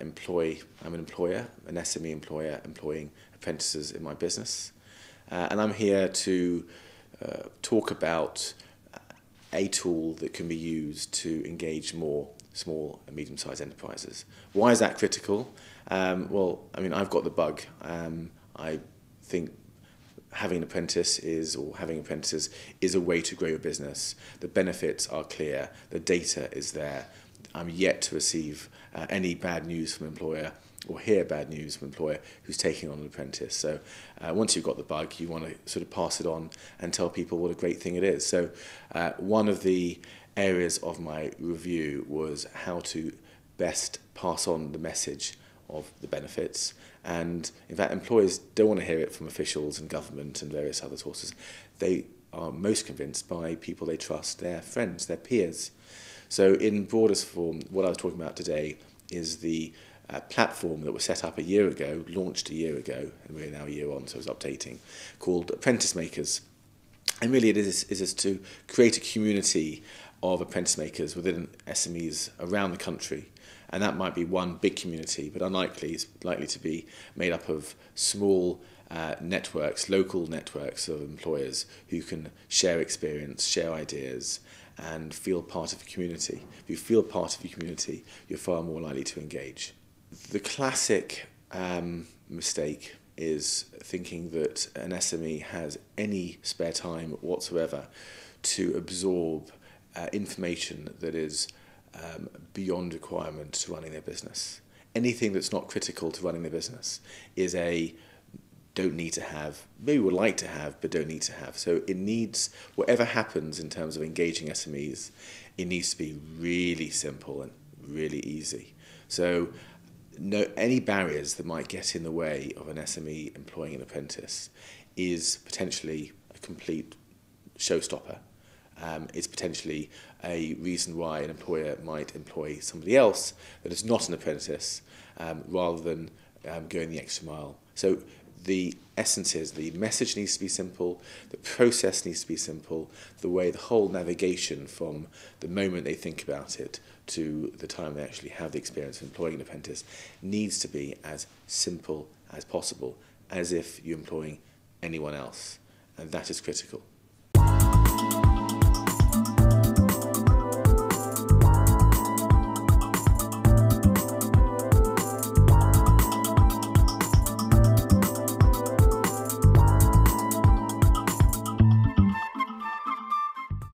I'm an employer, an SME employer, employing apprentices in my business. And I'm here to talk about a tool that can be used to engage more small and medium-sized enterprises. Why is that critical? Well, I mean, I've got the bug. I think having an apprentice having apprentices is a way to grow your business. The benefits are clear. The data is there. I'm yet to receive any bad news from an employer or hear bad news from an employer who's taking on an apprentice. So once you've got the bug, you want to sort of pass it on and tell people what a great thing it is. So one of the areas of my review was how to best pass on the message of the benefits. And in fact, employers don't want to hear it from officials and government and various other sources. They are most convinced by people they trust, their friends, their peers. So in broadest form, what I was talking about today is the platform that was set up a year ago, launched a year ago, and we're now a year on, so it's updating, called Apprentice Makers. And really it is to create a community of apprentice makers within SMEs around the country. And that might be one big community, but it's likely to be made up of small networks, local networks of employers who can share experience, share ideas, and feel part of a community. If you feel part of a community, you're far more likely to engage. The classic mistake is thinking that an SME has any spare time whatsoever to absorb information that is beyond requirement to running their business. Anything that's not critical to running their business is a don't need to have, maybe would like to have, but don't need to have. So it needs, whatever happens in terms of engaging SMEs, it needs to be really simple and really easy. So any barriers that might get in the way of an SME employing an apprentice is potentially a complete showstopper. It's potentially a reason why an employer might employ somebody else that is not an apprentice rather than going the extra mile. So the essence is the message needs to be simple, the process needs to be simple, the whole navigation from the moment they think about it to the time they actually have the experience of employing an apprentice needs to be as simple as possible, as if you're employing anyone else. And that is critical.